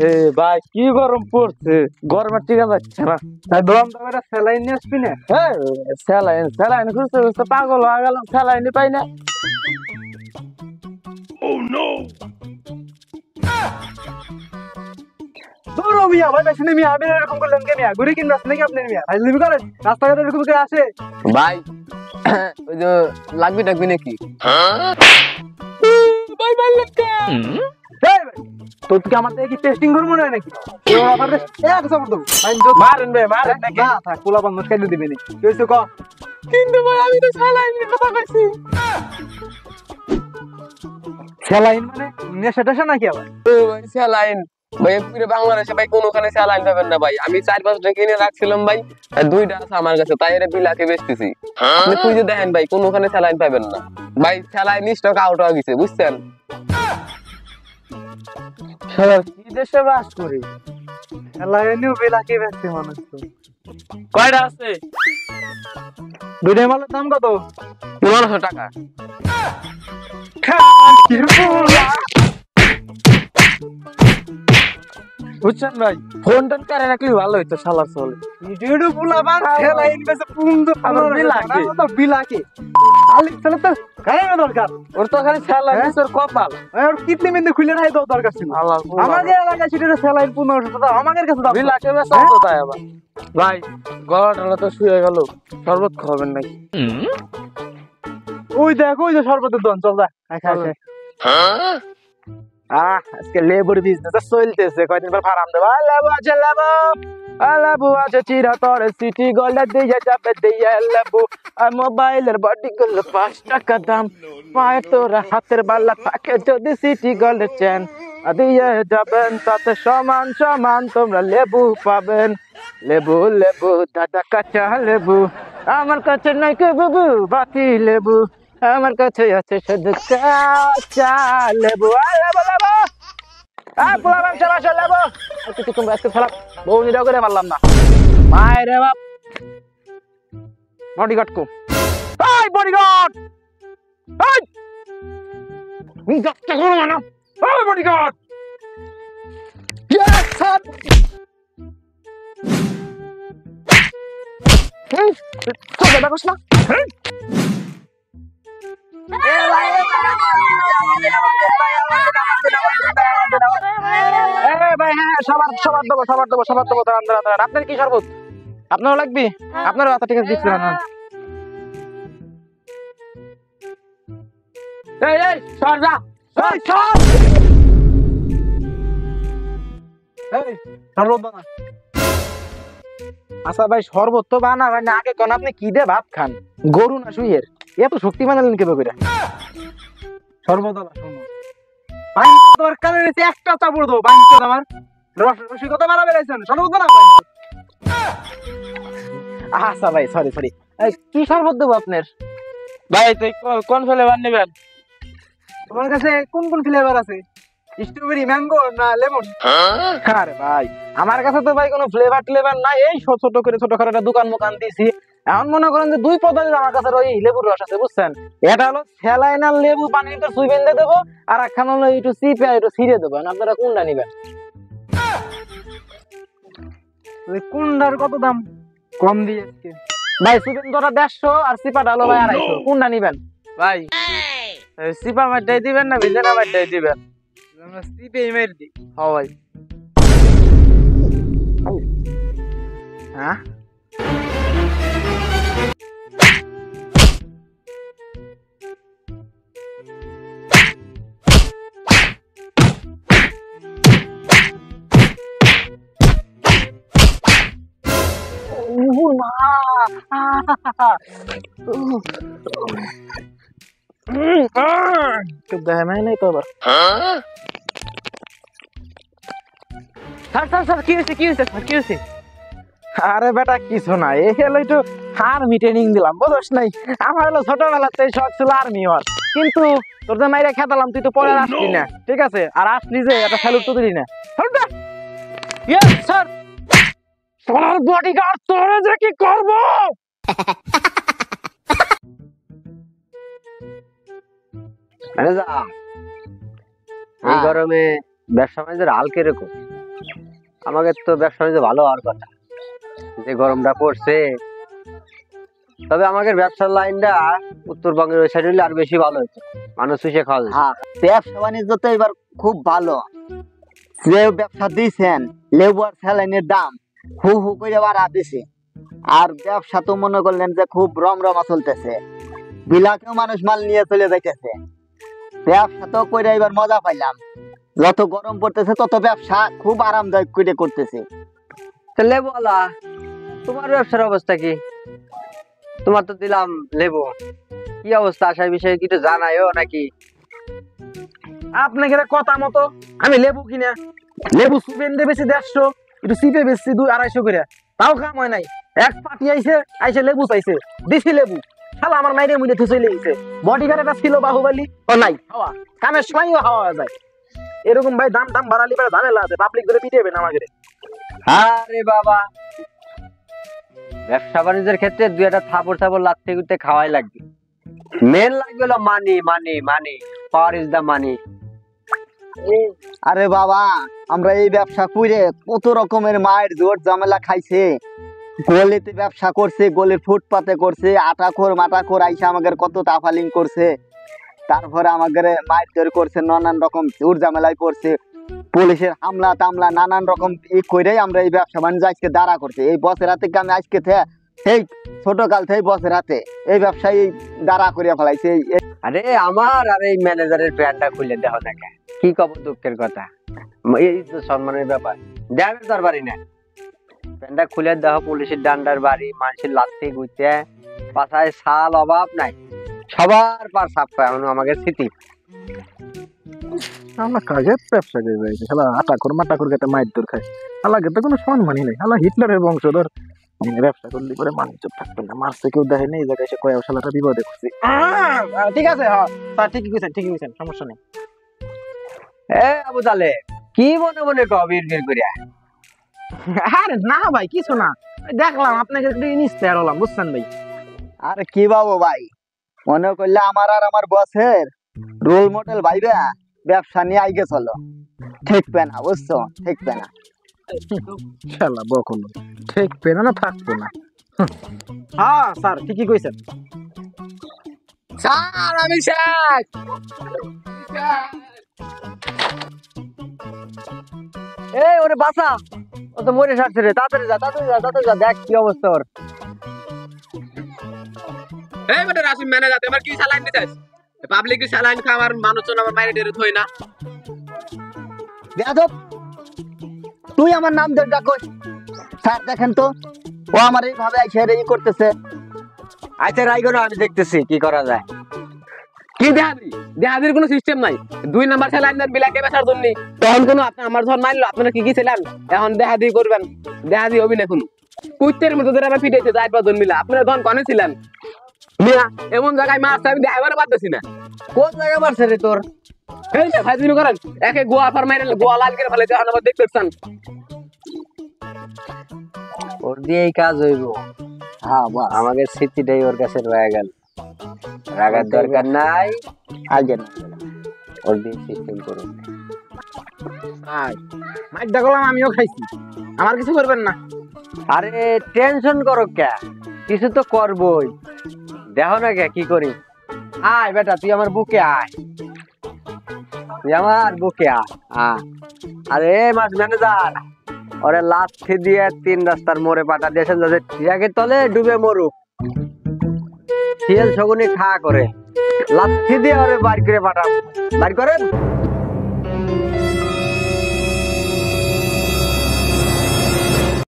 এ ভাই কি গরম পড়ছে, গরমে টিকা যাচ্ছে না। তাই বললাম তো একটা স্যালাইন নিয়ে আসবি না। স্যালাইন স্যালাইন খুঁজতে খুঁজতে পাগল হয়ে গেলাম, স্যালাইনই পাই না। দূর ও মিয়া, ভাই বেশি মিয়া, আমি এরকম করলেন কে মিয়া? ঘুরে কিনবে নাকি আপনি মিয়া? ফাইজলামি করেন? রাস্তাঘাটে এরকম করে আসে? ভাই ওই যে লাগবি টাকবি নাকি? ভাই ভাই লাগবে। এই ভাই, তোর কি আমার থেকে কি টেস্টিং করবো না নাকি? তোর আমার এক সাপোর্ট দেবো। মারেন ভাই মারেন নাকি? না থাক, পোলা বান্ধব খাইলে দিবে না। কি হয়েছে ক? কিন্তু ভাই আমি তো স্যালাইনের কথা কইছি। স্যালাইন মানে নেশা টেশা নাকি আবার? ও ভাই স্যালাইন ভাই, পুরো বাংলাদেশে ভাই কোনখানে স্যালাইন পাবেন না ভাই। আমি 4-5টা কিনে রাখছিলাম ভাই, আর 2টা আছে আমার কাছে, তাই এর বিলাকে বেচতেছি। আপনি খুঁজে দেখেন ভাই, কোনখানে স্যালাইন পাবেন না ভাই। স্যালাইন স্টক আউট হয়ে গেছে, বুঝছেন? কি দেশে বাস করি? স্যালাইনেও বেলাকে বেচছে মানুষ তো। কয়টা আছে? দুইটা মালের দাম কত? 1500 টাকা। কি বললা? বুঝছেন ভাই, ফোন টোন করে রাখলে ভালো হইতো, শালার চলে। ইডিয়েট পোলা বান স্যালাইন বেচে পুন্দো আবার বিলাকে। তো বিলাকে। আলি চলে তো খাইবে দরকার। ওর তো খালি স্যালাইন ওর কপাল। আর কিডনি মিডনি খুলে রাই দাও দরকার ছিল। আমাদের এলাকায় সেটা স্যালাইন 1500 টাকা, আমাদের কাছে দাও। বিলাকে বেচা তো তাই আবার। ভাই গলাটা তো শুয়ে গেল, শরবত খাবেন নাকি? ওই দেখো, ওই যে শরবতের দোকান, চল যা খাই খাই। আজকে লেবুর বিজনেস চলতেছে, কয়দিন পর ফার্ম দেবো। লেবু আছে লেবু, লেবু আছে চিরাতরে, সিটি গোল্ডের দিয়ে যাবে দিয়ে লেবু। আর মোবাইলের বডি গুলো 5 টাকা দাম, পায়ে তোরা হাতের বালা থাকে যদি সিটি গোল্ডের চেন দিয়ে যাবেন, তাতে সমান সমান তোমরা লেবু পাবেন। লেবু লেবু দাদা কাঁচা লেবু, আমার কাছে নাই কে বাবু বাকি লেবু, আমার কাছে আছে শুধু কাঁচা লেবু। লেবু লেবু পোলা ব্যবসা বাসা লেবু। কিছুক্ষণ আজকে ফেলা বউ নিরাও করে পারলাম না। মায়ের রে বাপ, বডিগার্ড কো, এই বডিগার্ড, এই নি যাচ্ছে কোন না, এই বডিগার্ড। Yes sir. এই চলে দেখোস না। ভাই হ্যাঁ, সবার সবার দেবো সবার দেবো সবার দেবো। দাঁড়ান দাঁড়ান দাঁড়ান, আপনার কি শরবত? আপনারও লাগবে? আপনারও? আচ্ছা ঠিক আছে, দিচ্ছি না। এই এই সর যা, এই সর। এই শরবত বানা। আচ্ছা ভাই, শরবত তো বানা ভাই না, আগে কোন আপনি কি দিয়ে ভাত খান? গরু না শুইয়ের? এত শক্তি বানালেন কেবে করে? শরবত বানা শোনো। পানি তোর কানে নিচে একটা চাপড় দাও, পানি তো আমার রসিকতা মারা বেরাইছেন। শরবত বানা। আচ্ছা ভাই, সরি সরি। কি শরবত দেবো আপনার? ভাই তুই কোন ফ্লেভার নেবেন? তোমার কাছে কোন কোন ফ্লেভার আছে? স্ট্রবেরি, ম্যাঙ্গো না লেমন? আরে ভাই, আমার কাছে তো ভাই কোনো ফ্লেভার ফ্লেভার নাই। এই ছোট ছোট করে ছোটখাটো একটা দোকান মোকান দিছি। এখন মনে করেন যে 2 পদ্ধতিতে আমার কাছে ওই লেবুর রস আছে, বুঝছেন? এটা হলো স্যালাইন আর লেবু পানিতে সুই বেঁধে দেবো, আর একখান হলো একটু চিপে একটু ছিঁড়ে দেবো। আপনারা কোনটা নিবেন? কোনটার কত দাম? কম দিয়ে আজকে ভাই সুগন্ধটা 150 আর চিপাটা হলো ভাই 250। কোনটা নিবেন ভাই? চিপা মাইটাই দিবেন না ভিজেনা মাইটাই দিবেন? আমরা স্টিপে মেরে দিই। হ্যাঁ ভাই। হ্যাঁ নাই তো আবার। স্যার স্যার স্যার, কি হয়েছে কি হয়েছে স্যার, কি হয়েছে? আরে বেটা কিছু না, এই হলো একটু আর্মি ট্রেনিং দিলাম, বুঝছ নাই? আমার হলো ছোটবেলাতে শখ ছিল আর্মি হওয়ার, কিন্তু তোর যে মাইরা খেতালাম, তুই তো পরে আসলি না, ঠিক আছে? আর আসলি যে একটা স্যালুট তো দিলি না। Yes sir. সোনার বডিগার্ড, তোরে যে কি করবো! এই গরমে ব্যবসা বাণিজ্যের হাল কিরকম? আমাদের তো ব্যবসা বাণিজ্য ভালো হওয়ার কথা, যে গরমটা পড়ছে। তবে আমাদের ব্যবসার লাইনটা উত্তরবঙ্গের ওই সাইড হলে আর বেশি ভালো হতো, মানুষ চুষে খাওয়া যেত। হ্যাঁ, ব্যবসা বাণিজ্য তো এবার খুব ভালো। যে ব্যবসা দিয়েছেন, লেবু আর স্যালাইনের দাম হু হু করে বাড়া দিছে। আর ব্যবসা তো মনে করলেন যে খুব রমরমা চলতেছে, বিলাকেও মানুষ মাল নিয়ে চলে যাইতেছে। ব্যবসা তো করে এবার মজা পাইলাম। যত গরম পড়তেছে তত ব্যবসা খুব আরামদায়ক করে করতেছে। তা লেবুওয়ালা, তোমার ব্যবসার অবস্থা কি? তোমার তো দিলাম লেবু, কি অবস্থা আশার বিষয়ে কিছু জানাইও নাকি? আপনাকে কথা মতো আমি লেবু কিনা, লেবু সুপেন দিয়ে বেশি 150, একটু সিপে বেশি 200-250 করে, তাও কাম হয় নাই। এক পার্টি আইসে লেবু চাইছে, দিছি লেবু, শালা আমার মাইরে মুইরে থুসে লেগেছে। বডি গার্ডটা ছিল বাহুবলী, ও নাই হাওয়া, কামের সময়ও হাওয়া হয়ে যায়। এরকম ভাই দাম দাম বাড়ালি পরে ঝামেলা আছে, পাবলিক ধরে পিটাবে না আমাকে। আরে বাবা, ব্যবসা বাণিজ্যের ক্ষেত্রে দুই একটা থাপড় থাপড় লাথি গুতে খাওয়াই লাগবে। মেন লাগবে হলো মানি, মানি, মানি, পাওয়ার ইজ দা মানি। আরে বাবা, আমরা এই ব্যবসা করে কত রকমের মায়ের জোর ঝামেলা খাইছে। গলিতে ব্যবসা করছে, গলির ফুটপাতে করছে, আটাখোর মাটাখোর আইসা আমাদের কত তাফালিং করছে। তারপরে আমাদের মায়ের জোর করছে, নানান রকম জোর ঝামেলায় পড়ছে, পুলিশের হামলা টামলা নানান রকম করেই আমরা এই ব্যবসা বাণিজ্য আজকে দাঁড়া করছি। এই বছর হাতে আমি আজকে সেই ছোট কাল থেকে বছর হাতে এই ব্যবসায়ী দাঁড়া করিয়া ফেলাইছে। আরে আমার আর এই ম্যানেজারের প্যান্টটা খুলে দেখো না, কি কব দুঃখের কথা। এই তো সম্মানের ব্যাপার, দেবের দরবারি না, প্যান্টটা খুলে দেখো, পুলিশের ডান্ডার বাড়ি, মানুষের লাথি গুইতে, পাছায় শাল অভাব নাই, সবার পার সাপ পায়। এখন আমাকে স্মৃতি আমরা কাজের ব্যবসা করে বেড়াইছি, শালা আটাখোর মাটাখোর খেতে মায়ের দর খায়। শালাকে তো কোনো সম্মানই নেই, শালা হিটলারের বংশধর। ব্যবসা করলে পরে মানুষ থাকবে না, মারছে কেউ দেখে নেই, এই জায়গায় এসে কয়া শালাটা বিপদে করছি। ঠিক আছে, হ্যাঁ স্যার, ঠিকই কইছেন, সমস্যা নেই। এ আবু তালে, কি মনে মনে কবির বের করিয়া? আরে না ভাই, কিছু না, দেখলাম আপনাকে একটু ইন্সপায়ার হলাম, বুঝছেন ভাই। আর কি বাবু ভাই, মনে করলে আমার আর আমার বসের রোল মডেল ভাইবা ব্যবসা নিয়ে আইগে চলো, ঠেকবে না, বুঝছো, ঠেকবে না। শালা বকল, ঠেকবে না, থাকবে না। হ্যাঁ স্যার, ঠিকই কইছেন। স্যার আমি শেখ। এই ওরে বাসা, ও তো মরে সারছে রে, তাড়াতাড়ি যা, তাড়াতাড়ি যা, তাড়াতাড়ি যা, দেখ কি অবস্থা ওর। এই বেটা রাসিম ম্যানেজার, আমার কি সালাইন দিতেছ? পাবলিক সালাইন খা, আমার মানুষজন আমার মাইরে ডেরে থই না। বেয়াদব, তুই আমার নাম ধরে ডাকোস। স্যার দেখেন তো, ও আমার এইভাবে আইসে ই করতেছে। আচ্ছা রাইগো না, আমি দেখতেছি কি করা যায়। কি দেহাদির কোনো সিস্টেম নাই। 2 নাম্বার সালাইন দেন বিলাকে বেচার জন্য, তখন কোনো আপনি আমার ধর মানলো, আপনারা কি ছিলেন, এখন দেহাদি করবেন, দেহাদি হবি না কোনো। কুত্তের মতো ধরে আমার পিটাইছে 4-5 জন মিলা, আপনারা ধন কনে ছিলেন মিয়া? এমন জায়গায় মারছে আমি দেখাবার পারতেছি না। কোন জায়গায় মারছে রে তোর? এই যে ফাইজলিনো করেন, একে গোয়া ফার মাইরে গোয়া লাল করে ফেলে, এখন আবার দেখতেছেন। ওর দিয়েই কাজ হইব। হ্যাঁ বাস, আমাদের স্মৃতিটাই ওর কাছে রয়ে গেল, রাগার দরকার নাই, আগে না। ওর দিয়ে সিস্টেম করুন। মাইকটা করলাম, আমিও খাইছি, আমার কিছু করবেন না। আরে টেনশন করো কে, কিছু তো করবই, দেখো না কে কি করি। আয় বেটা, তুই আমার বুকে আয়, তুই আমার বুকে আয়। আরে মাস ম্যানেজার, ওরে লাথি দিয়ে 3 রাস্তার মোড়ে পাঠা দিয়েছেন, যাতে ট্রাকে তলে ডুবে মরুক, শিয়াল শগুনি খা করে, লাথি দিয়ে ওরে বাড়ি করে পাঠাবো, বাড়ি করেন।